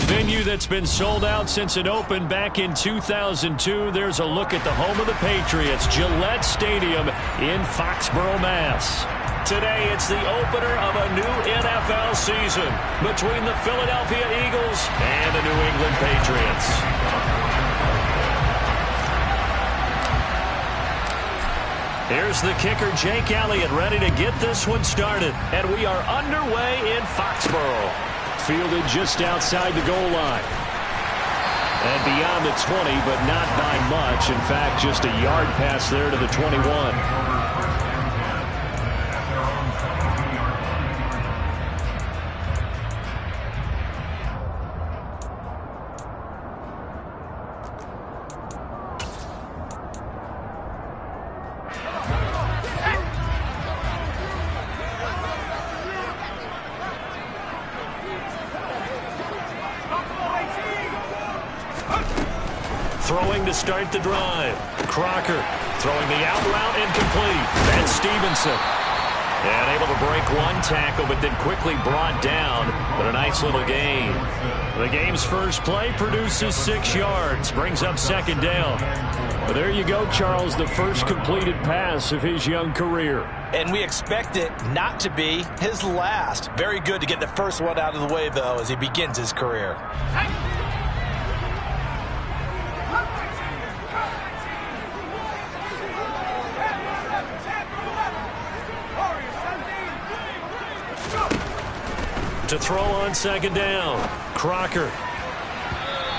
venue that's been sold out since it opened back in 2002. There's a look at the home of the Patriots, Gillette Stadium in Foxborough, Mass. Today, it's the opener of a new NFL season between the Philadelphia Eagles and the New England Patriots. Here's the kicker, Jake Elliott, ready to get this one started. And we are underway in Foxborough. Fielded just outside the goal line. And beyond the 20, but not by much. In fact, just a yard pass there to the 21. Throwing to start the drive. Crocker throwing the out route incomplete. That's Stevenson. And able to break one tackle, but then quickly brought down. But a nice little gain. The game's first play produces 6 yards. Brings up second down. Well, there you go, Charles. The first completed pass of his young career. And we expect it not to be his last. Very good to get the first one out of the way, though, as he begins his career. To throw on second down. Crocker.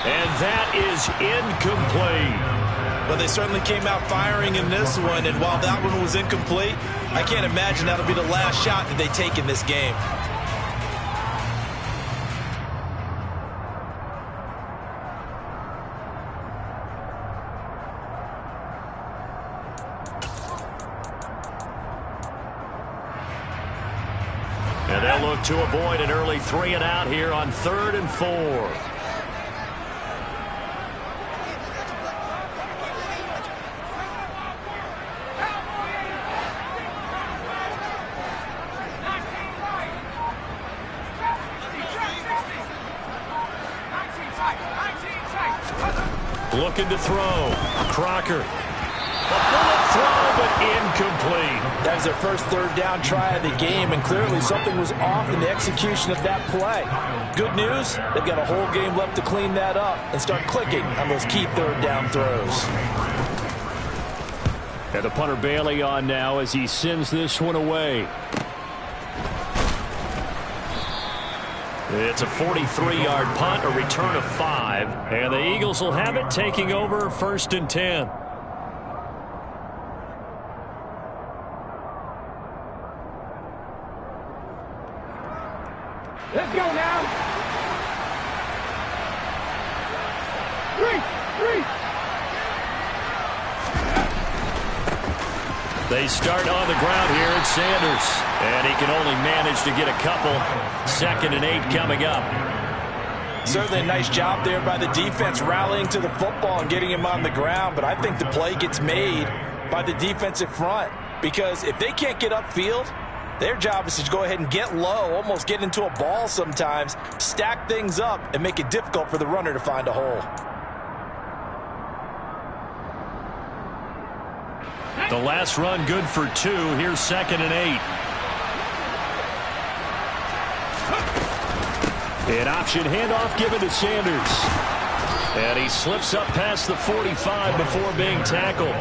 And that is incomplete. Well, they certainly came out firing in this one, and while that one was incomplete, I can't imagine that'll be the last shot that they take in this game. And they'll look to avoid an early 3 and out here on 3rd and 4. Looking to throw. Crocker. A bullet throw, but incomplete. That was their first 3rd down try of the game, and clearly something was off in the execution of that play. Good news, they've got a whole game left to clean that up and start clicking on those key 3rd down throws. And the punter Bailey on now as he sends this one away. It's a 43-yard punt, a return of 5, and the Eagles will have it, taking over 1st and 10. Let's go now. 3. They start on the ground here at Sanders. And he can only manage to get a couple. 2nd and 8 coming up. Certainly a nice job there by the defense rallying to the football and getting him on the ground. But I think the play gets made by the defensive front. Because if they can't get upfield, their job is to go ahead and get low, almost get into a ball sometimes, stack things up, and make it difficult for the runner to find a hole. The last run good for 2. Here's 2nd and 8. An option handoff given to Sanders. And he slips up past the 45 before being tackled.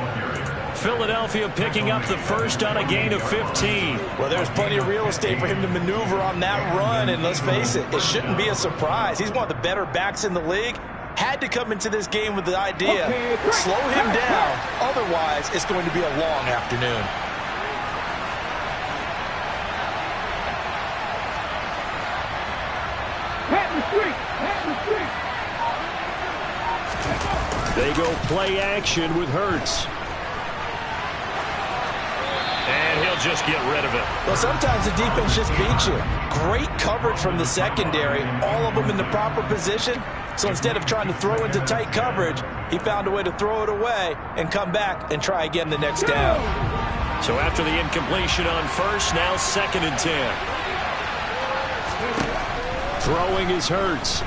Philadelphia picking up the first on a gain of 15. Well, there's plenty of real estate for him to maneuver on that run, and let's face it, it shouldn't be a surprise. He's one of the better backs in the league. Had to come into this game with the idea, slow him down, otherwise it's going to be a long afternoon. They go play action with Hurts. And he'll just get rid of it. Well, sometimes the defense just beats you. Great coverage from the secondary, all of them in the proper position. So instead of trying to throw into tight coverage, he found a way to throw it away and come back and try again the next down. So after the incompletion on first, now 2nd and 10. Throwing is Hurts.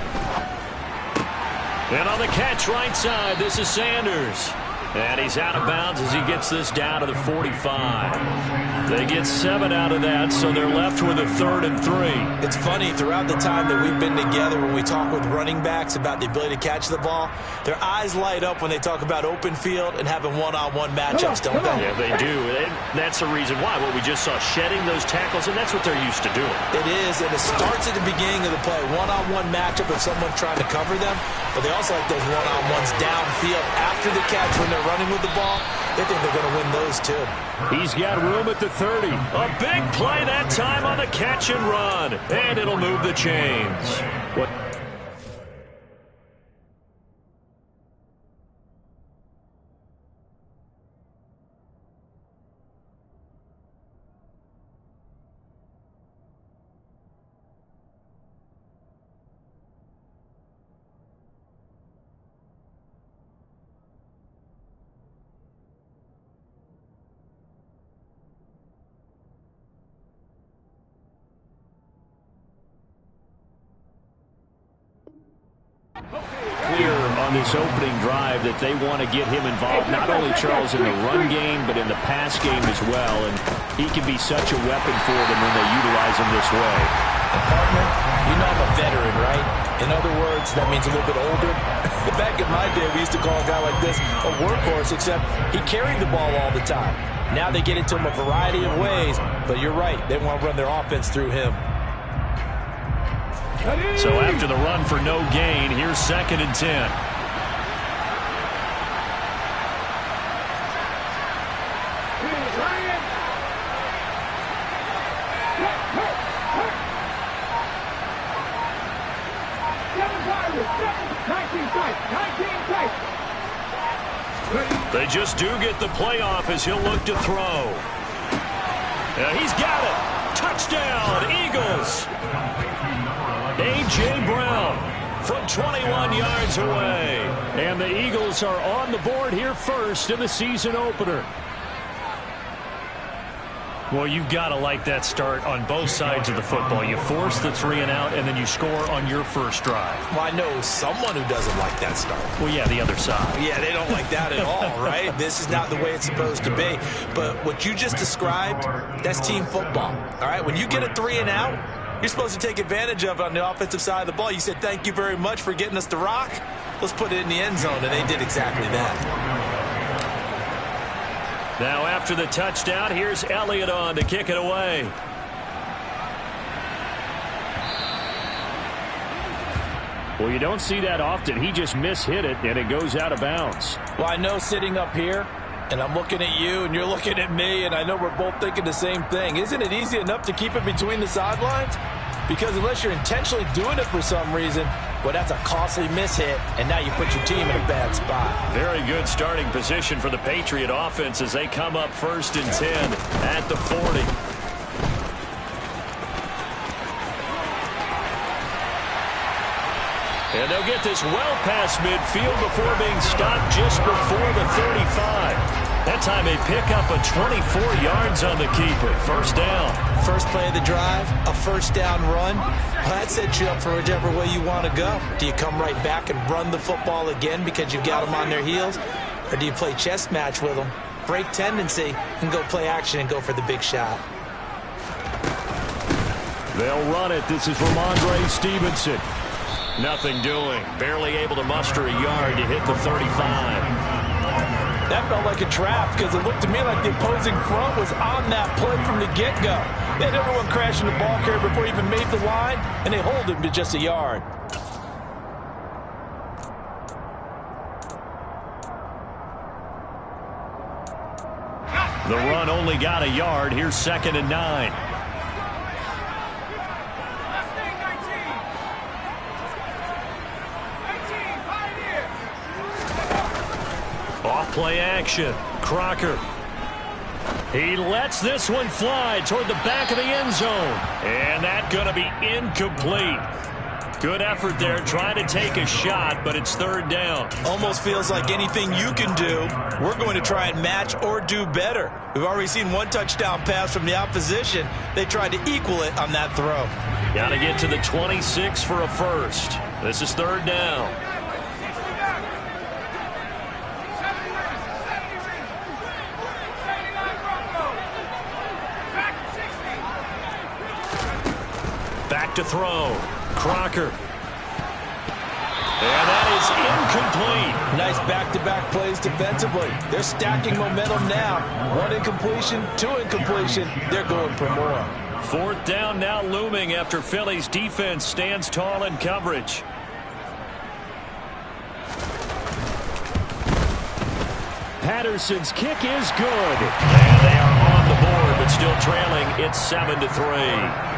And on the catch right side, this is Sanders. And he's out of bounds as he gets this down to the 45. They get 7 out of that, so they're left with a 3rd and 3. It's funny, throughout the time that we've been together, when we talk with running backs about the ability to catch the ball, their eyes light up when they talk about open field and having one-on-one matchups, don't they? Yeah, they do. And that's the reason why. What we just saw, shedding those tackles, and that's what they're used to doing. It is, and it starts at the beginning of the play. One-on-one matchup with someone trying to cover them, but they also like those one-on-ones downfield after the catch when they're running with the ball. They think they're going to win those too. He's got room at the 30. A big play that time on the catch and run. And it'll move the chains. What? Clear on this opening drive that they want to get him involved, not only Charles in the run game, but in the pass game as well. And he can be such a weapon for them when they utilize him this way. And partner, you know I'm a veteran, right? In other words, that means a little bit older. Back in my day, we used to call a guy like this a workhorse, except he carried the ball all the time. Now they get into him a variety of ways, but you're right. They want to run their offense through him. So after the run for no gain, here's 2nd and 10. They just do get the playoff as he'll look to throw. He's got it. Touchdown, Eagles. A.J. Brown from 21 yards away. And the Eagles are on the board here first in the season opener. Well, you've got to like that start on both sides of the football. You force the 3 and out, and then you score on your first drive. Well, I know someone who doesn't like that start. Well, yeah, the other side. Yeah, they don't like that at all, right? This is not the way it's supposed to be. But what you just described, that's team football, all right? When you get a 3 and out, you're supposed to take advantage of it on the offensive side of the ball. You said, thank you very much for getting us the rock. Let's put it in the end zone, and they did exactly that. Now after the touchdown, here's Elliott on to kick it away. Well, you don't see that often. He just mishit it, and it goes out of bounds. Well, I know sitting up here, and I'm looking at you, and you're looking at me, and I know we're both thinking the same thing. Isn't it easy enough to keep it between the sidelines? Because unless you're intentionally doing it for some reason, well, that's a costly mishit, and now you put your team in a bad spot. Very good starting position for the Patriot offense as they come up 1st and 10 at the 40. And they'll get this well past midfield before being stopped just before the 35. That time they pick up a 24 yards on the keeper. 1st down. First play of the drive, a 1st down run. Well, that sets you up for whichever way you want to go. Do you come right back and run the football again because you've got them on their heels? Or do you play chess match with them, break tendency, and go play action and go for the big shot? They'll run it. This is Ramondre Stevenson. Nothing doing. Barely able to muster a yard to hit the 35. That felt like a trap because it looked to me like the opposing front was on that play from the get-go. They had everyone crashing the ball carrier before he even made the line, and they hold him to just a yard. The run only got a yard. Here's 2nd and 9. Off-play action. Crocker. He lets this one fly toward the back of the end zone. And that's going to be incomplete. Good effort there trying to take a shot, but it's 3rd down. Almost feels like anything you can do, we're going to try and match or do better. We've already seen one touchdown pass from the opposition. They tried to equal it on that throw. Got to get to the 26 for a first. This is 3rd down. to throw. Crocker. And that is incomplete. Nice back-to-back plays defensively. They're stacking momentum now. 1 incompletion, 2 incompletion. They're going for more. 4th down now looming after Philly's defense stands tall in coverage. Patterson's kick is good. And they are on the board, but still trailing. It's 7-3.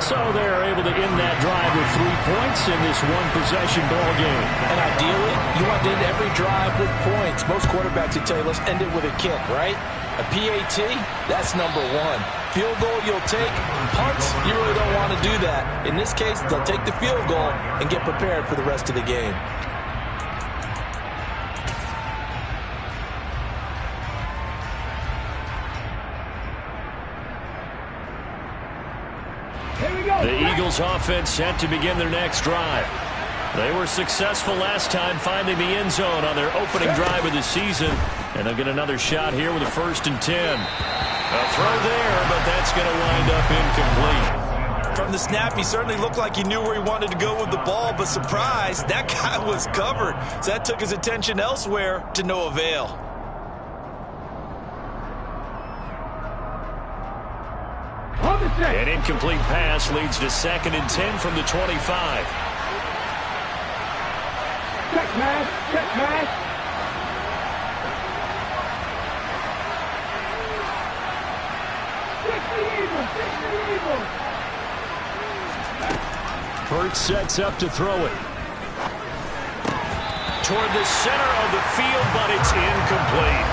So they're able to end that drive with 3 points in this one-possession ball game. And ideally, you want to end every drive with points. Most quarterbacks would tell you, let's end it with a kick, right? A PAT, that's number 1. Field goal you'll take. Punts, you really don't want to do that. In this case, they'll take the field goal and get prepared for the rest of the game. The Eagles offense set to begin their next drive. They were successful last time finding the end zone on their opening drive of the season. And they'll get another shot here with a 1st and 10. A throw there, but that's going to wind up incomplete. From the snap, he certainly looked like he knew where he wanted to go with the ball, but surprise, that guy was covered. So that took his attention elsewhere to no avail. An incomplete pass leads to 2nd and 10 from the 25. Check man, check man. Hurts sets up to throw it. Toward the center of the field, but it's incomplete.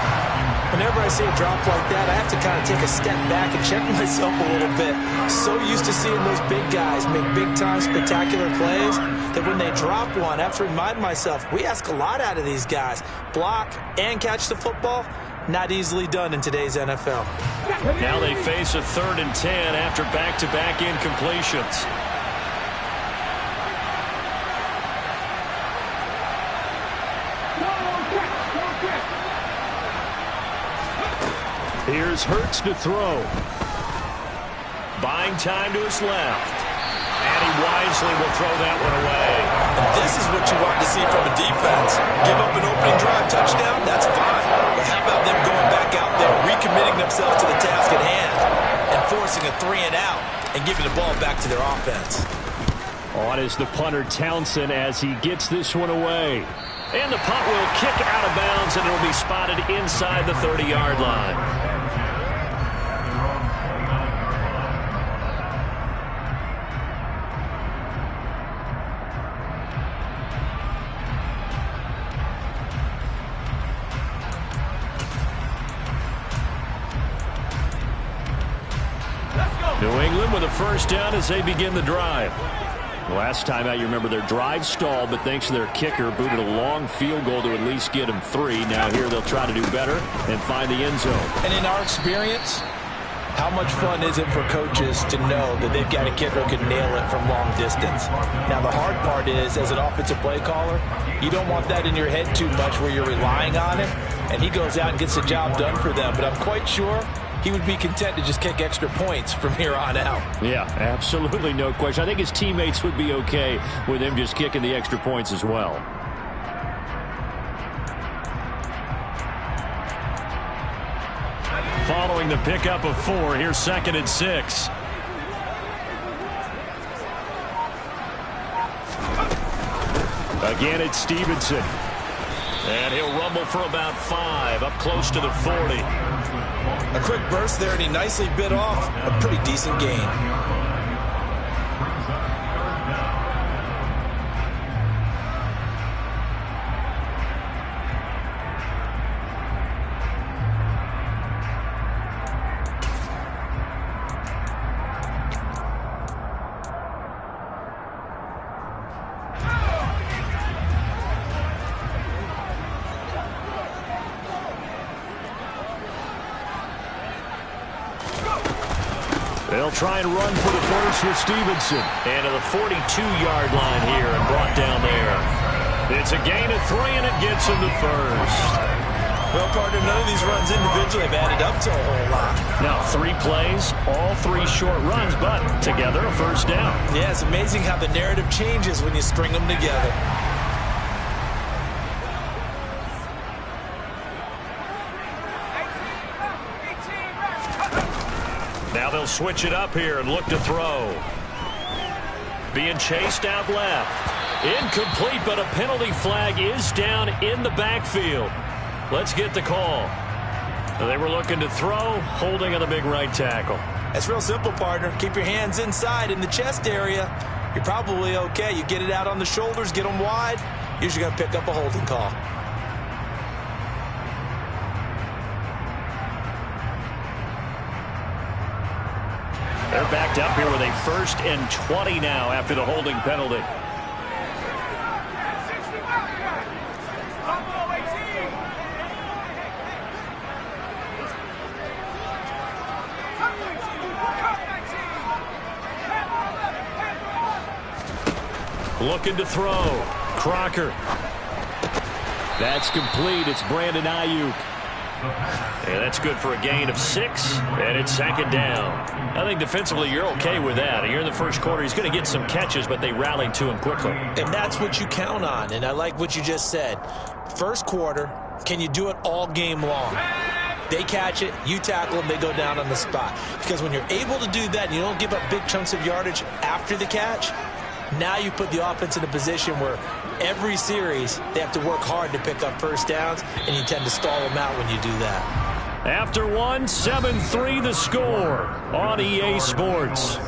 Whenever I see a drop like that, I have to kind of take a step back and check myself a little bit. So used to seeing those big guys make big-time spectacular plays that when they drop one, I have to remind myself, we ask a lot out of these guys. Block and catch the football, not easily done in today's NFL. Now they face a 3rd and 10 after back-to-back incompletions. Here's Hurts to throw. Buying time to his left. And he wisely will throw that one away. And this is what you want to see from a defense. Give up an opening drive touchdown, that's fine. But how about them going back out there, recommitting themselves to the task at hand, and forcing a 3 and out, and giving the ball back to their offense. On is the punter Townsend as he gets this one away. And the punt will kick out of bounds, and it'll be spotted inside the 30-yard line. New England with a 1st down as they begin the drive. Last time out, you remember their drive stalled, but thanks to their kicker, booted a long field goal to at least get them 3. Now here they'll try to do better and find the end zone. And in our experience, how much fun is it for coaches to know that they've got a kicker who can nail it from long distance? Now the hard part is, as an offensive play caller, you don't want that in your head too much where you're relying on it, and he goes out and gets the job done for them. But I'm quite sure he would be content to just kick extra points from here on out. Yeah, absolutely no question. I think his teammates would be okay with him just kicking the extra points as well. Following the pickup of 4, here's 2nd and 6. Again, it's Stevenson. And he'll rumble for about 5, up close to the 40. A quick burst there, and he nicely bit off a pretty decent gain. They'll try and run for the first with Stevenson. And to the 42-yard line here and brought down there. It's a gain of 3, and it gets him the first. Well, partner, none of these runs individually have added up to a whole lot. Now 3 plays, all 3 short runs, but together a first down. Yeah, it's amazing how the narrative changes when you string them together. Now they'll switch it up here and look to throw. Being chased out left. Incomplete, but a penalty flag is down in the backfield. Let's get the call. They were looking to throw, holding on the big right tackle. That's real simple, partner. Keep your hands inside in the chest area. You're probably okay. You get it out on the shoulders, get them wide. Usually going to pick up a holding call. They're backed up here with a 1st and 20 now after the holding penalty. Looking to throw. Crocker. That's complete. It's Brandon Ayuk. And that's good for a gain of 6, and it's 2nd down. I think defensively you're okay with that. Here in the first quarter, he's going to get some catches, but they rallied to him quickly. And that's what you count on, and I like what you just said. First quarter, can you do it all game long? They catch it, you tackle them, they go down on the spot. Because when you're able to do that and you don't give up big chunks of yardage after the catch, now you put the offense in a position where every series they have to work hard to pick up first downs, and you tend to stall them out when you do that. After 1, 7-3 the score on EA Sports.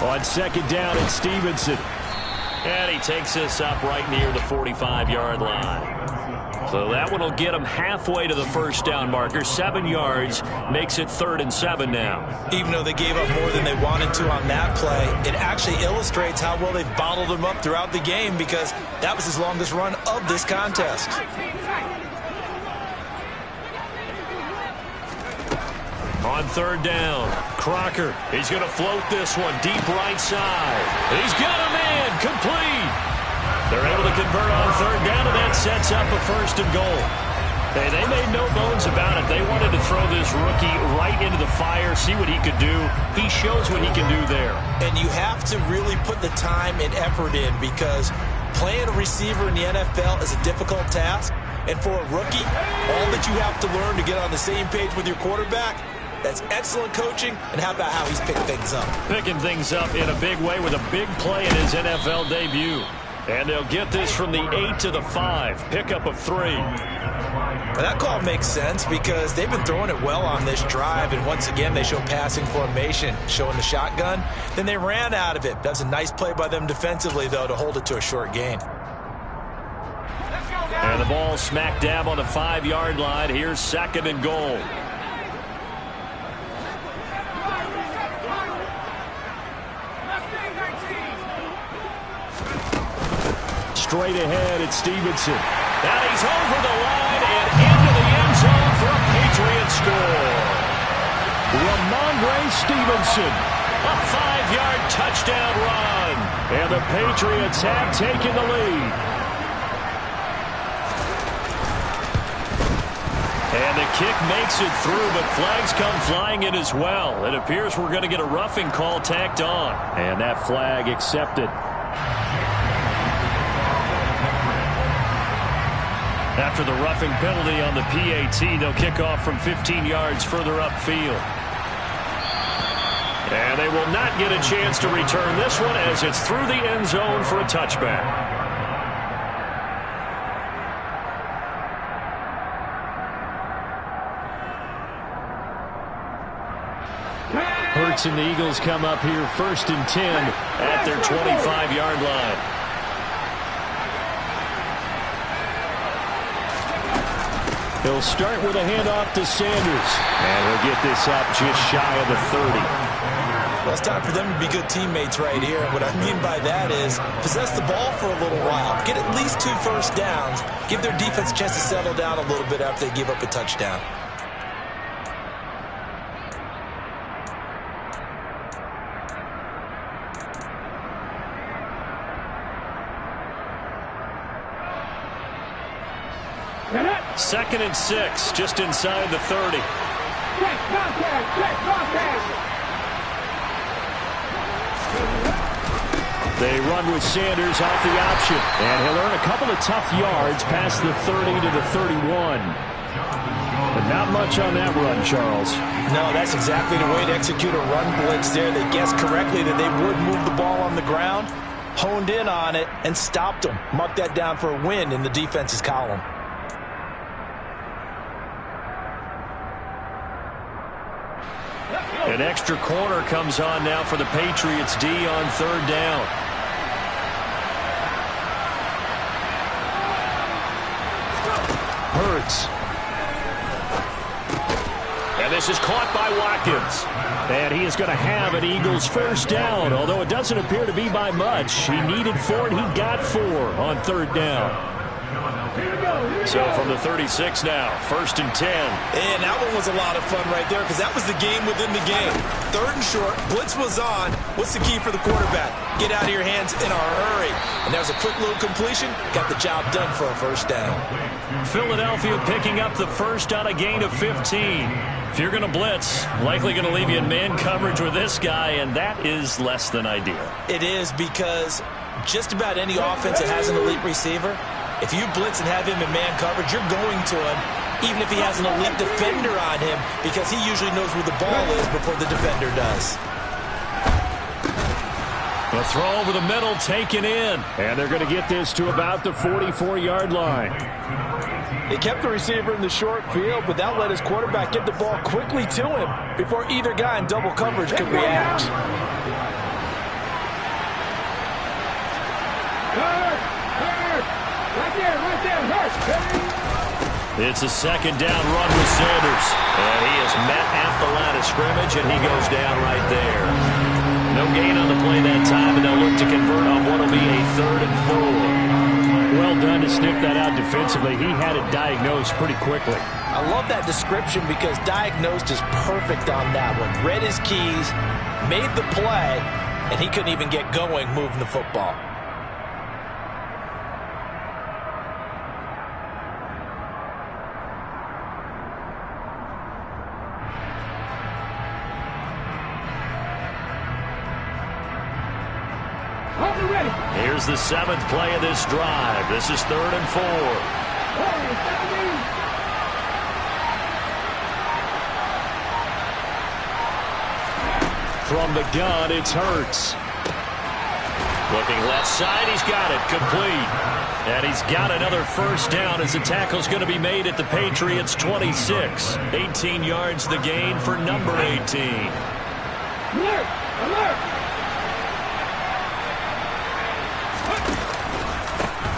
On 2nd down, it's Stevenson. And he takes this up right near the 45-yard line. So that one will get him halfway to the first down marker. 7 yards makes it 3rd and 7 now. Even though they gave up more than they wanted to on that play, it actually illustrates how well they've bottled him up throughout the game, because that was his longest run of this contest. On 3rd down, Crocker. He's going to float this one deep right side. He's got him in. Complete. They're able to convert on 3rd down, and that sets up a 1st and goal. Hey, they made no bones about it. They wanted to throw this rookie right into the fire, see what he could do. He shows what he can do there. And you have to really put the time and effort in, because playing a receiver in the NFL is a difficult task. And for a rookie, all that you have to learn to get on the same page with your quarterback, that's excellent coaching. And how about how he's picked things up? Picking things up in a big way with a big play in his NFL debut. And they'll get this from the 8 to the 5. Pickup of 3. Well, that call makes sense, because they've been throwing it well on this drive. And once again, they show passing formation, showing the shotgun. Then they ran out of it. That's a nice play by them defensively, though, to hold it to a short gain. And the ball smack dab on the 5-yard line. Here's 2nd and goal. Straight ahead, it's Stevenson. And he's over the line and into the end zone for a Patriots score. Ramondre Stevenson, a 5-yard touchdown run. And the Patriots have taken the lead. And the kick makes it through, but flags come flying in as well. It appears we're going to get a roughing call tacked on. And that flag accepted. After the roughing penalty on the PAT, they'll kick off from 15 yards further upfield. And they will not get a chance to return this one, as it's through the end zone for a touchback. Hurts and the Eagles come up here 1st and 10 at their 25-yard line. He'll start with a handoff to Sanders. And he'll get this up just shy of the 30. Well, it's time for them to be good teammates right here. What I mean by that is possess the ball for a little while. Get at least 2 first downs. Give their defense a chance to settle down a little bit after they give up a touchdown. Second and 6, just inside the 30. Check contact! Check contact! They run with Sanders off the option. And he'll earn a couple of tough yards past the 30 to the 31. But not much on that run, Charles. No, that's exactly the way to execute a run blitz there. They guessed correctly that they would move the ball on the ground, honed in on it, and stopped them. Mark that down for a win in the defense's column. An extra corner comes on now for the Patriots D on 3rd down. Hurts. And this is caught by Watkins. And he is going to have an Eagles first down, although it doesn't appear to be by much. He needed 4 and he got 4 on 3rd down. So from the 36 now, 1st and 10. And that one was a lot of fun right there because that was the game within the game. 3rd and short, blitz was on. What's the key for the quarterback? Get out of your hands in a hurry. And there's a quick little completion. Got the job done for a first down. Philadelphia picking up the first on a gain of 15. If you're going to blitz, likely going to leave you in man coverage with this guy, and that is less than ideal. It is because just about any offense that has an elite receiver, if you blitz and have him in man coverage, you're going to him, even if he has an elite defender on him, because he usually knows where the ball is before the defender does. The throw over the middle taken in, and they're going to get this to about the 44-yard line. They kept the receiver in the short field, but that let his quarterback get the ball quickly to him before either guy in double coverage could react. It's a 2nd down run with Sanders. And he is met at the line of scrimmage, and he goes down right there. No gain on the play that time, and they'll look to convert on what will be a 3rd and 4. Well done to sniff that out defensively. He had it diagnosed pretty quickly. I love that description because diagnosed is perfect on that one. Read his keys, made the play, and he couldn't even get going moving the football. Here's the 7th play of this drive. This is 3rd and 4. From the gun, it's Hurts. Looking left side, he's got it. Complete. And he's got another first down as the tackle's going to be made at the Patriots' 26. 18 yards the gain for number 18. Alert! Alert!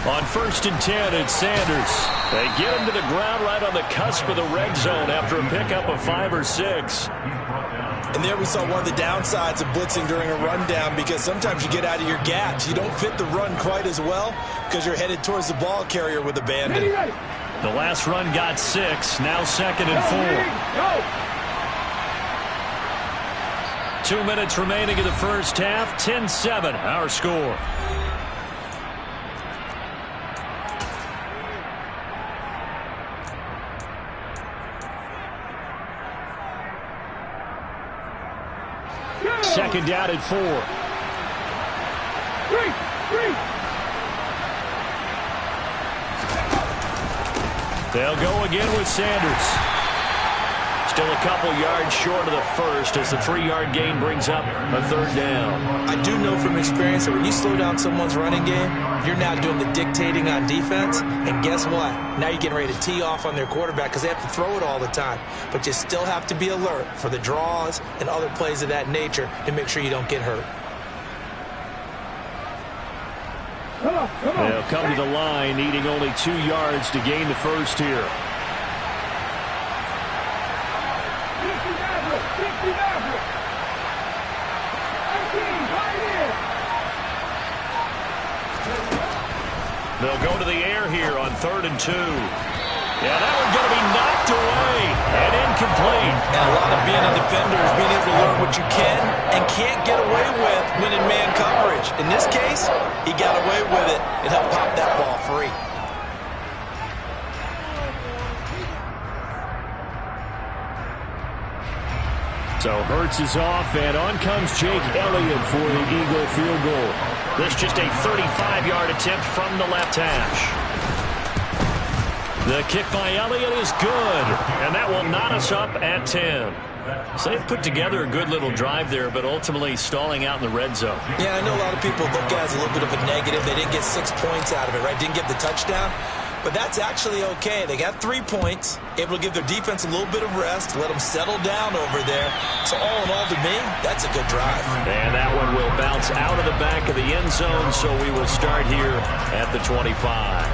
On 1st and 10, it's Sanders. They get him to the ground right on the cusp of the red zone after a pickup of 5 or 6. And there we saw one of the downsides of blitzing during a rundown because sometimes you get out of your gaps. You don't fit the run quite as well because you're headed towards the ball carrier with abandon. The last run got 6, now 2nd and 4. 2 minutes remaining in the first half, 10-7, our score. Second down at 4. They'll go again with Sanders. Still a couple yards short of the first as the 3-yard gain brings up a 3rd down. I do know from experience that when you slow down someone's running game, you're now doing the dictating on defense. And guess what? Now you're getting ready to tee off on their quarterback because they have to throw it all the time. But you still have to be alert for the draws and other plays of that nature to make sure you don't get hurt. They'll come to the line, needing only 2 yards to gain the first here. They'll go to the air here on 3rd and 2. Yeah, that one's going to be knocked away and incomplete. And a lot of being a defender is being able to learn what you can and can't get away with when in man coverage. In this case, he got away with it and helped pop that ball free. So Hurts is off, and on comes Jake Elliott for the Eagle field goal. This just a 35-yard attempt from the left hash. The kick by Elliott is good, and that will knot us up at 10. So they've put together a good little drive there, but ultimately stalling out in the red zone. Yeah, I know a lot of people look at it as a little bit of a negative. They didn't get 6 points out of it, right? Didn't get the touchdown. But that's actually okay. They got 3 points, able to give their defense a little bit of rest, let them settle down over there. So all in all, to me, that's a good drive. And that one will bounce out of the back of the end zone, so we will start here at the 25.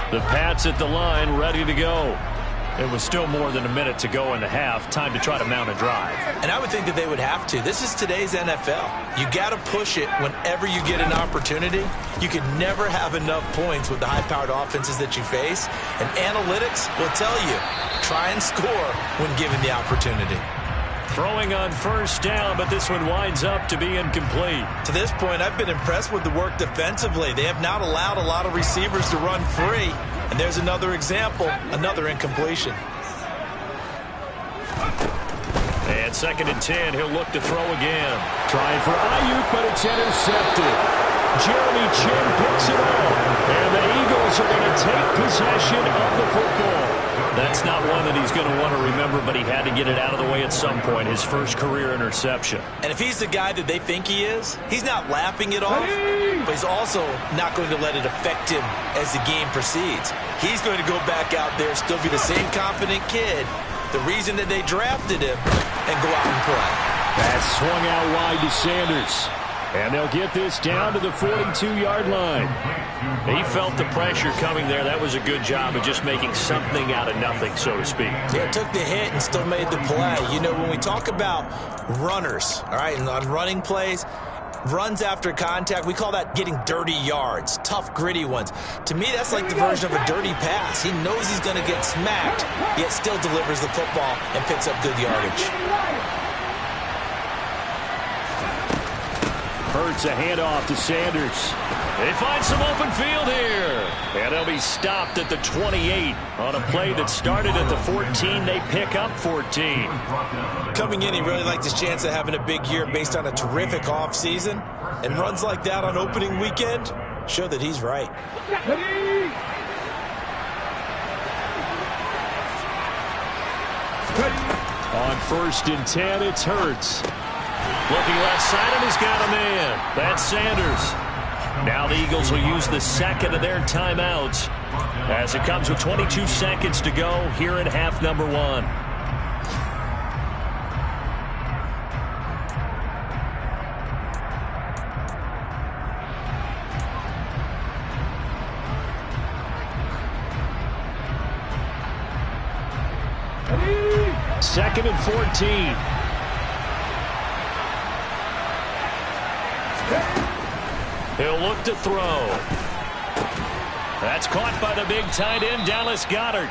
The Pats at the line, ready to go. It was still more than a minute to go in the half. Time to try to mount a drive. And I would think that they would have to. This is today's NFL. You got to push it whenever you get an opportunity. You can never have enough points with the high-powered offenses that you face. And analytics will tell you, try and score when given the opportunity. Throwing on 1st down, but this one winds up to be incomplete. To this point, I've been impressed with the work defensively. They have not allowed a lot of receivers to run free. And there's another example, another incompletion. And 2nd and 10, he'll look to throw again. Trying for Ayuk, but it's intercepted. Jeremy Chin picks it up, and the Eagles are going to take possession of the football. That's not one that he's going to want to remember, but he had to get it out of the way at some point. His first career interception. And if he's the guy that they think he is, he's not laughing it off, but he's also not going to let it affect him as the game proceeds. He's going to go back out there, still be the same confident kid, the reason that they drafted him, and go out and play. That's swung out wide to Sanders. And they'll get this down to the 42-yard line. He felt the pressure coming there. That was a good job of just making something out of nothing, so to speak. Yeah, took the hit and still made the play. You know, when we talk about runners, all right, and on running plays, runs after contact, we call that getting dirty yards, tough, gritty ones. To me, that's like the version of a dirty pass. He knows he's going to get smacked, yet still delivers the football and picks up good yardage. Hurts a handoff to Sanders. They find some open field here. And they'll be stopped at the 28 on a play that started at the 14. They pick up 14. Coming in, he really liked his chance of having a big year based on a terrific offseason. And runs like that on opening weekend show that he's right. On 1st and 10, it's Hurts. Looking left side, and he's got a man. That's Sanders. Now the Eagles will use the second of their timeouts as it comes with 22 seconds to go here in half number 1. Second and 14. He'll look to throw. That's caught by the big tight end, Dallas Goedert.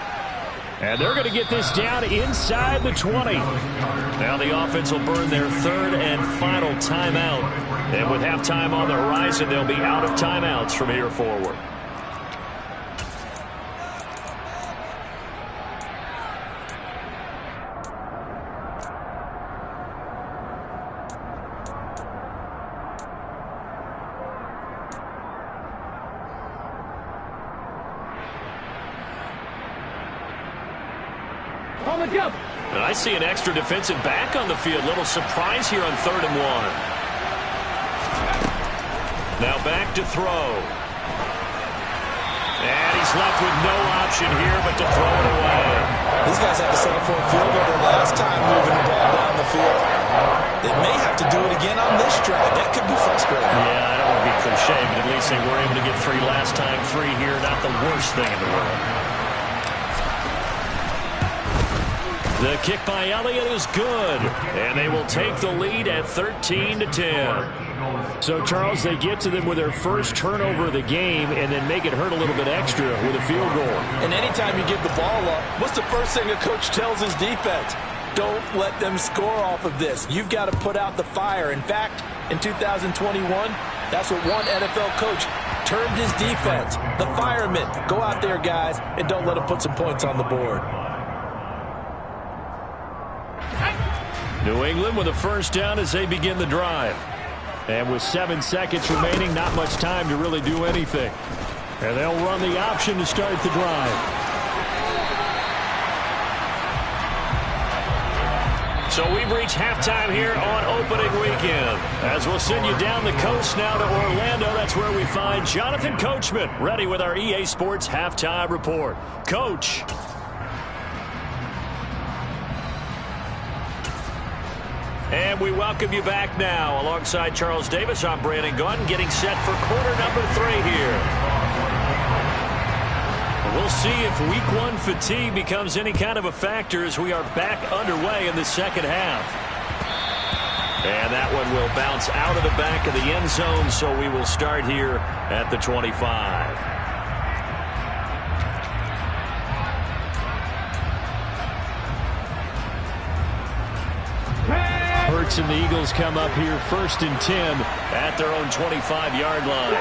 And they're going to get this down inside the 20. Now the offense will burn their 3rd and final timeout. And with halftime on the horizon, they'll be out of timeouts from here forward. And I see an extra defensive back on the field. Little surprise here on 3rd and 1. Now back to throw. And he's left with no option here but to throw it away. These guys had to settle for a field goal their last time moving the ball down the field. They may have to do it again on this drive. That could be frustrating. Yeah, I don't want to be cliche, but at least they were able to get 3 last time. 3 here, not the worst thing in the world. The kick by Elliott is good, and they will take the lead at 13-10. So, Charles, they get to them with their first turnover of the game and then make it hurt a little bit extra with a field goal. And anytime you give the ball up, what's the first thing a coach tells his defense? Don't let them score off of this. You've got to put out the fire. In fact, in 2021, that's what one NFL coach termed his defense. The firemen. Go out there, guys, and don't let them put some points on the board. New England with a first down as they begin the drive. And with 7 seconds remaining, not much time to really do anything. And they'll run the option to start the drive. So we've reached halftime here on opening weekend. As we'll send you down the coast now to Orlando, that's where we find Jonathan Coachman, ready with our EA Sports Halftime Report. Coach. And we welcome you back now. Alongside Charles Davis, I'm Brandon Gunn, getting set for quarter number 3 here. We'll see if week 1 fatigue becomes any kind of a factor as we are back underway in the second half. And that one will bounce out of the back of the end zone, so we will start here at the 25. Hurts and the Eagles come up here 1st and 10 at their own 25-yard line.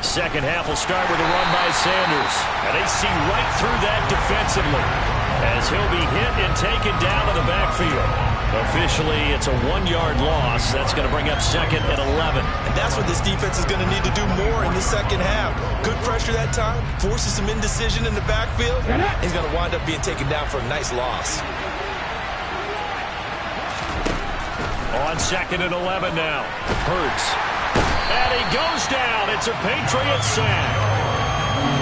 Second half will start with a run by Sanders. And they see right through that defensively as he'll be hit and taken down in the backfield. Officially, it's a 1-yard loss. That's going to bring up 2nd and 11. And that's what this defense is going to need to do more in the second half. Good pressure that time, forces some indecision in the backfield. He's going to wind up being taken down for a nice loss. On 2nd and 11 now. Hurts. And he goes down. It's a Patriots sack.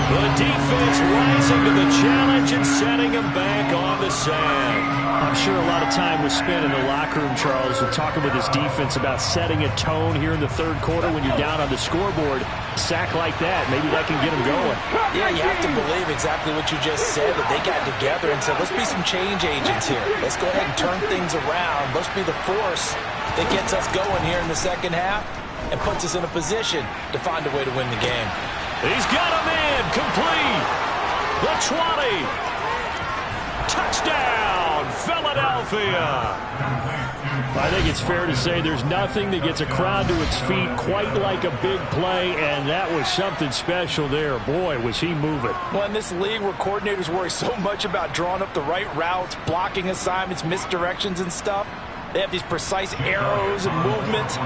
The defense rising to the challenge and setting him back on the sack. I'm sure a lot of time was spent in the locker room, Charles, with talking with his defense about setting a tone here in the third quarter when you're down on the scoreboard. A sack like that, maybe that can get him going. Yeah, you have to believe exactly what you just said, that they got together and said, let's be some change agents here. Let's go ahead and turn things around. Let's be the force that gets us going here in the second half and puts us in a position to find a way to win the game. He's got him in. Complete. The 20. Touchdown, Philadelphia. I think it's fair to say there's nothing that gets a crowd to its feet quite like a big play, and that was something special there. Boy, was he moving. Well, in this league where coordinators worry so much about drawing up the right routes, blocking assignments, misdirections and stuff, they have these precise arrows and movements.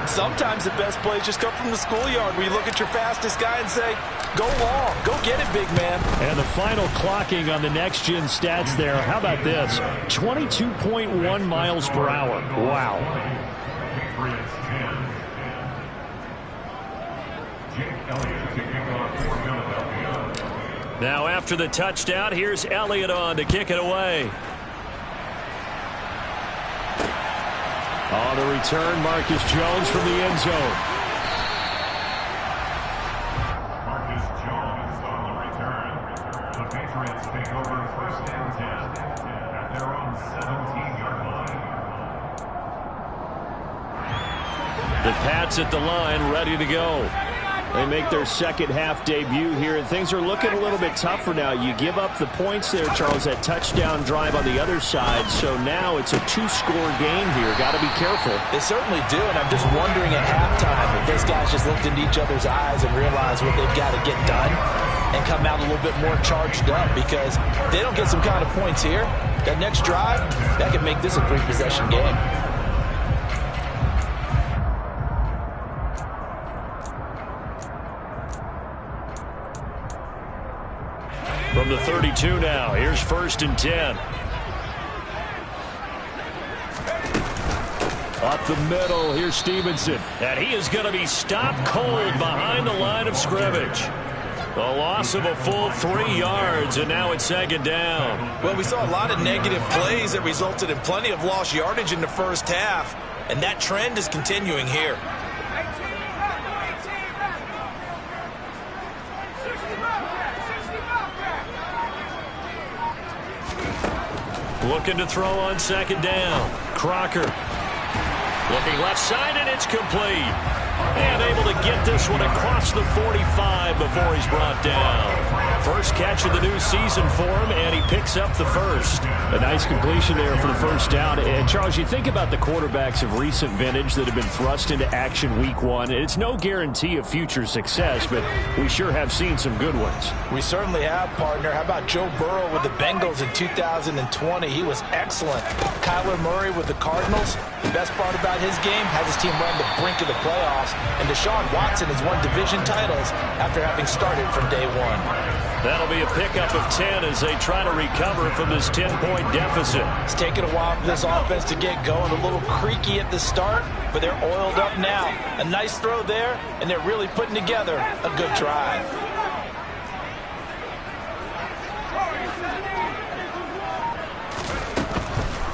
Sometimes the best plays just come from the schoolyard where you look at your fastest guy and say, go long, go get it, big man. And the final clocking on the next-gen stats there, how about this? 22.1 miles per hour. Wow. Now after the touchdown, here's Elliott on to kick it away. On the return, Marcus Jones from the end zone. Marcus Jones on the return. The Patriots take over 1st and 10 at their own 17-yard line. The Pats at the line, ready to go. They make their second half debut here, and things are looking a little bit tougher now. You give up the points there, Charles, that touchdown drive on the other side, so now it's a 2-score game here. Got to be careful. They certainly do, and I'm just wondering at halftime if those guys just looked into each other's eyes and realized what they've got to get done and come out a little bit more charged up, because if they don't get some kind of points here, that next drive, that could make this a 3-possession game. From the 32 now, here's 1st and 10. Up the middle, here's Stevenson. And he is going to be stopped cold behind the line of scrimmage. The loss of a full 3 yards, and now it's 2nd down. Well, we saw a lot of negative plays that resulted in plenty of lost yardage in the first half, and that trend is continuing here. Looking to throw on second down. Crocker. Looking left side, and it's complete. And able to get this one across the 45 before he's brought down. First catch of the new season for him, and he picks up the first. A nice completion there for the first down. And, Charles, you think about the quarterbacks of recent vintage that have been thrust into action week one. It's no guarantee of future success, but we sure have seen some good ones. We certainly have, partner. How about Joe Burrow with the Bengals in 2020? He was excellent. Kyler Murray with the Cardinals. The best part about his game has his team run the brink of the playoffs. And Deshaun Watson has won division titles after having started from day one. That'll be a pickup of 10 as they try to recover from this 10-point deficit. It's taken a while for this offense to get going. A little creaky at the start, but they're oiled up now. A nice throw there, and they're really putting together a good drive.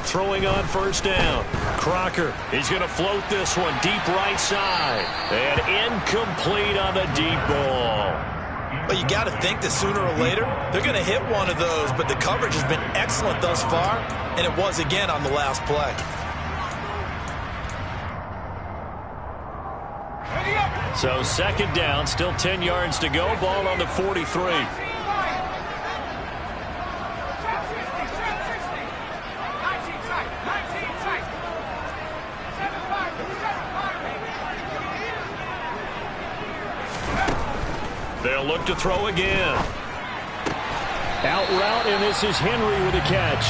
Throwing on first down. Crocker, he's going to float this one deep right side. And incomplete on the deep ball. But you got to think that sooner or later, they're going to hit one of those. But the coverage has been excellent thus far, and it was again on the last play. So second down, still 10 yards to go. Ball on the 43. They'll look to throw again. Out route, and this is Henry with a catch.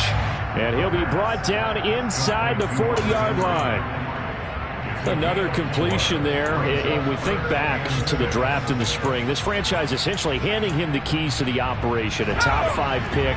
And he'll be brought down inside the 40-yard line. Another completion there. And we think back to the draft in the spring. This franchise essentially handing him the keys to the operation, a top-5 pick.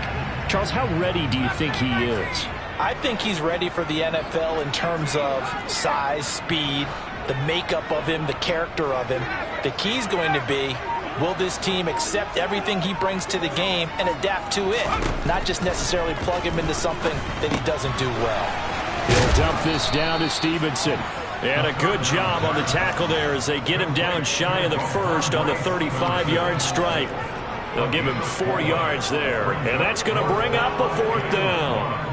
Charles, how ready do you think he is? I think he's ready for the NFL in terms of size, speed, the makeup of him, the character of him. The key's going to be, will this team accept everything he brings to the game and adapt to it? Not just necessarily plug him into something that he doesn't do well. He'll dump this down to Stevenson. And a good job on the tackle there as they get him down shy of the first on the 35-yard stripe. They'll give him 4 yards there. And that's going to bring up a fourth down.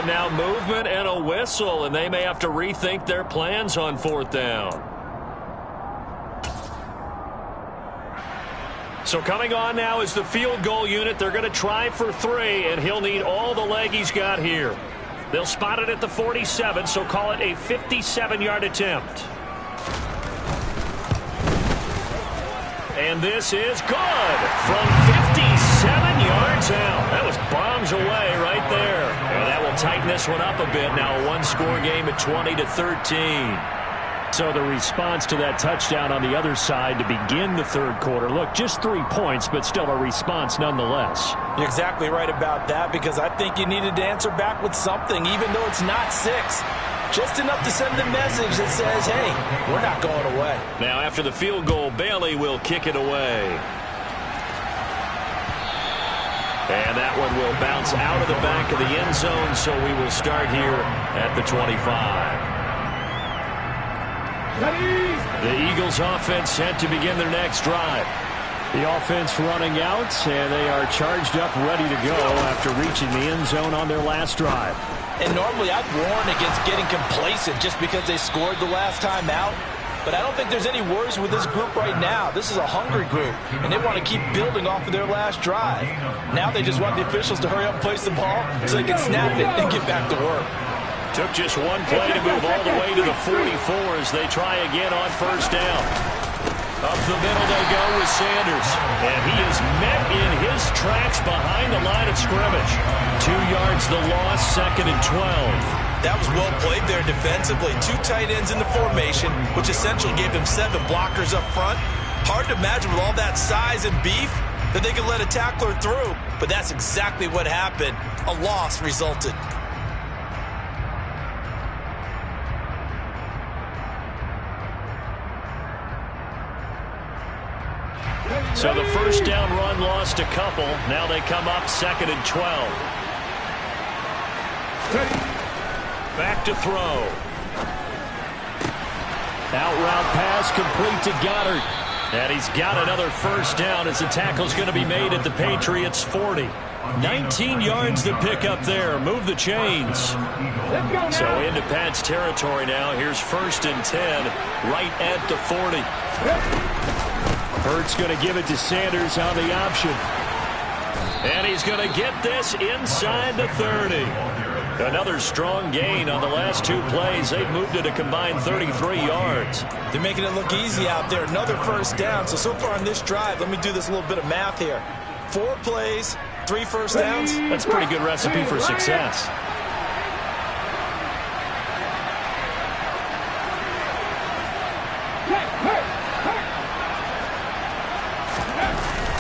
Now movement and a whistle, and they may have to rethink their plans on fourth down. So coming on now is the field goal unit. They're going to try for 3, and he'll need all the leg he's got here. They'll spot it at the 47, so call it a 57-yard attempt. And this is good from 57 yards out. That was bombs away right there. And that will tighten this one up a bit. Now a one-score game at 20-13. So the response to that touchdown on the other side to begin the third quarter. Look, just 3 points, but still a response nonetheless. You're exactly right about that, because I think you needed to answer back with something, even though it's not 6. Just enough to send the message that says, hey, we're not going away. Now after the field goal, Bailey will kick it away. And that one will bounce out of the back of the end zone, so we will start here at the 25. The Eagles offense set to begin their next drive. The offense running out, and they are charged up, ready to go after reaching the end zone on their last drive. And normally I'd warn against getting complacent just because they scored the last time out. But I don't think there's any worries with this group right now. This is a hungry group, and they want to keep building off of their last drive. Now they just want the officials to hurry up and place the ball so they can snap it and get back to work. Took just one play to move all the way to the 44 as they try again on first down. Up the middle they go with Sanders. And he is met in his tracks behind the line of scrimmage. 2 yards the loss, 2nd and 12. That was well played there defensively. 2 tight ends in the formation, which essentially gave them 7 blockers up front. Hard to imagine with all that size and beef that they could let a tackler through. But that's exactly what happened. A loss resulted. So the first down run lost a couple. Now they come up 2nd and 12. Back to throw. Out route pass complete to Goddard. And he's got another first down as the tackle's going to be made at the Patriots 40. 19 yards to pick up there. Move the chains. So into Pat's territory now. Here's 1st and 10 right at the 40. Hurts going to give it to Sanders on the option. And he's going to get this inside the 30. Another strong gain on the last 2 plays. They've moved it a combined 33 yards. They're making it look easy out there. Another first down. So far on this drive, let me do this little bit of math here. 4 plays, 3 first downs. That's a pretty good recipe for success.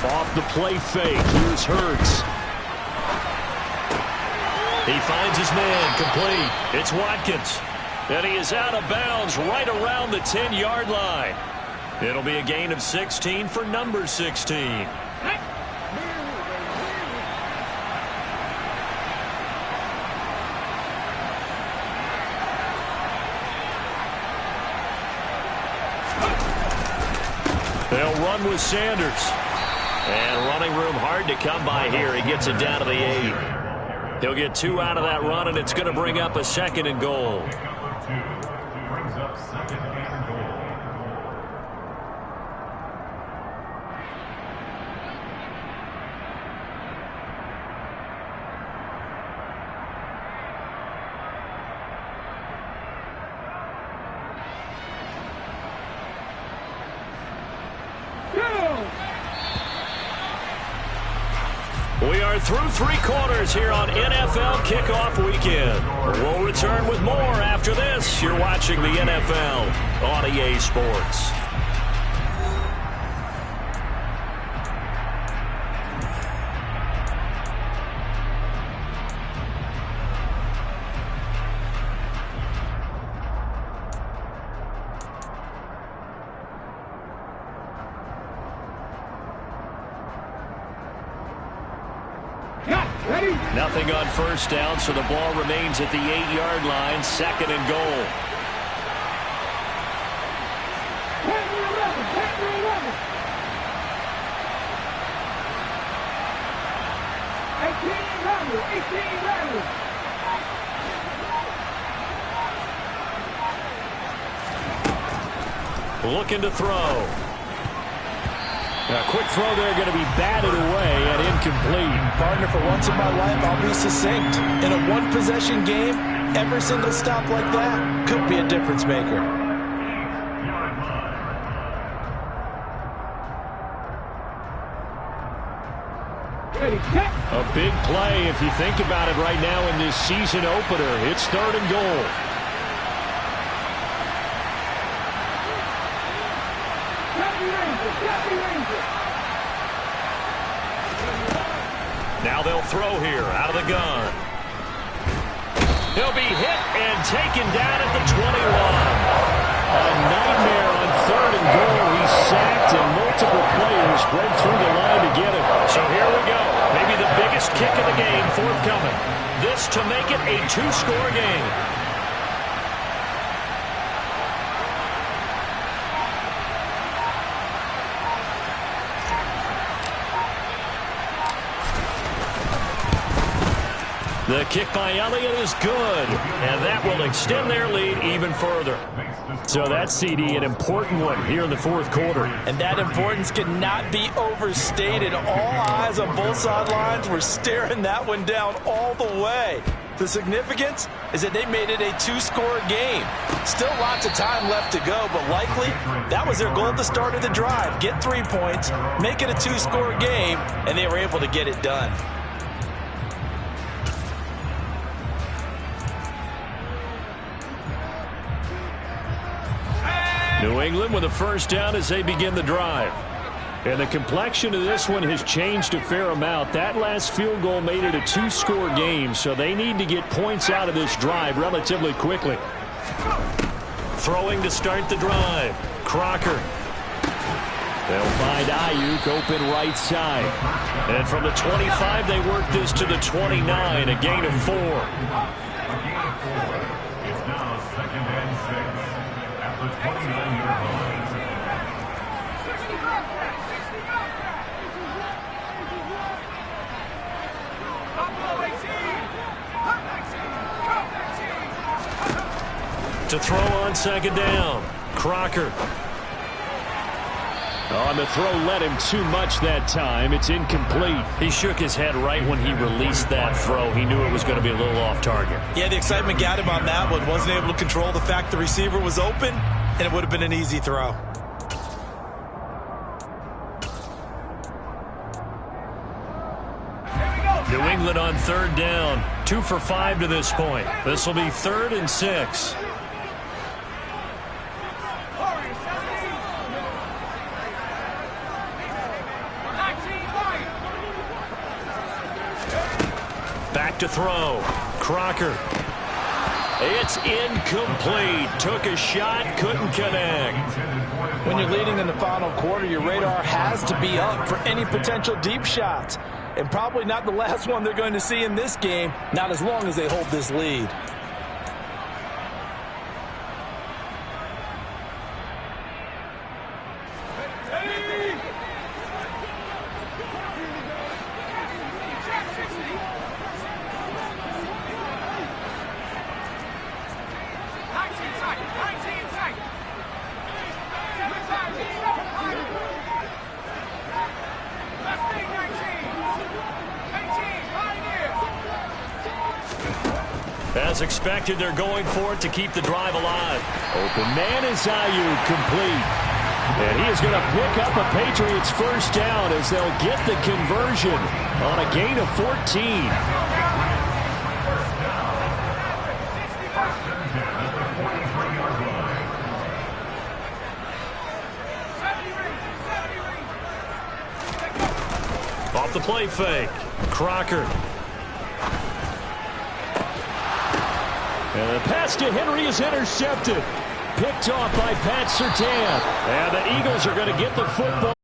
Off the play fake. Here's Hurts. He finds his man complete. It's Watkins. And he is out of bounds right around the 10-yard line. It'll be a gain of 16 for number 16. They'll run with Sanders. And running room hard to come by here. He gets it down to the 8. He'll get 2 out of that run, and it's going to bring up a 2nd and goal. Brings up 2nd and goal. We are through 3 quarters here on NFL Kickoff Weekend. We'll return with more after this. You're watching the NFL on EA Sports. Nothing on first down, so the ball remains at the 8-yard line. 2nd and goal. Looking to throw. A quick throw there, going to be batted away and incomplete. Partner, for once in my life, I'll be succinct. In a 1-possession game, every single stop like that could be a difference maker. A big play if you think about it right now in this season opener. It's 3rd and goal. Now they'll throw here out of the gun. He'll be hit and taken down at the 21. A nightmare on 3rd and goal. He's sacked and multiple players broke through the line to get him. So here we go. Maybe the biggest kick of the game forthcoming. This to make it a 2-score game. The kick by Elliott is good, and that will extend their lead even further. So that's, CD, an important one here in the 4th quarter. And that importance cannot be overstated. All eyes on both sidelines were staring that one down all the way. The significance is that they made it a 2-score game. Still lots of time left to go, but likely that was their goal at the start of the drive. Get 3 points, make it a 2-score game, and they were able to get it done. New England with a first down as they begin the drive. And the complexion of this one has changed a fair amount. That last field goal made it a 2-score game, so they need to get points out of this drive relatively quickly. Throwing to start the drive. Crocker. They'll find Ayuk open right side. And from the 25, they work this to the 29, a gain of 4. A gain of 4. It's now 2nd and 6 at the 29-yard line. To throw on 2nd down, Crocker. On the throw, led him too much that time. It's incomplete. He shook his head right when he released that throw. He knew it was going to be a little off target. Yeah, the excitement got him on that one. Wasn't able to control the fact the receiver was open, and it would have been an easy throw. New England on 3rd down. 2 for 5 to this point. This will be 3rd and 6. Back to throw. Crocker. It's incomplete. Took a shot, couldn't connect. When you're leading in the final quarter, your radar has to be up for any potential deep shots. And probably not the last one they're going to see in this game, not as long as they hold this lead. As expected, they're going for it to keep the drive alive. Open man is Ayuk, complete. And he is going to pick up a Patriots first down as they'll get the conversion on a gain of 14. Off the play fake. Crocker. And the pass to Henry is intercepted. Picked off by Pat Surtain. And the Eagles are going to get the football.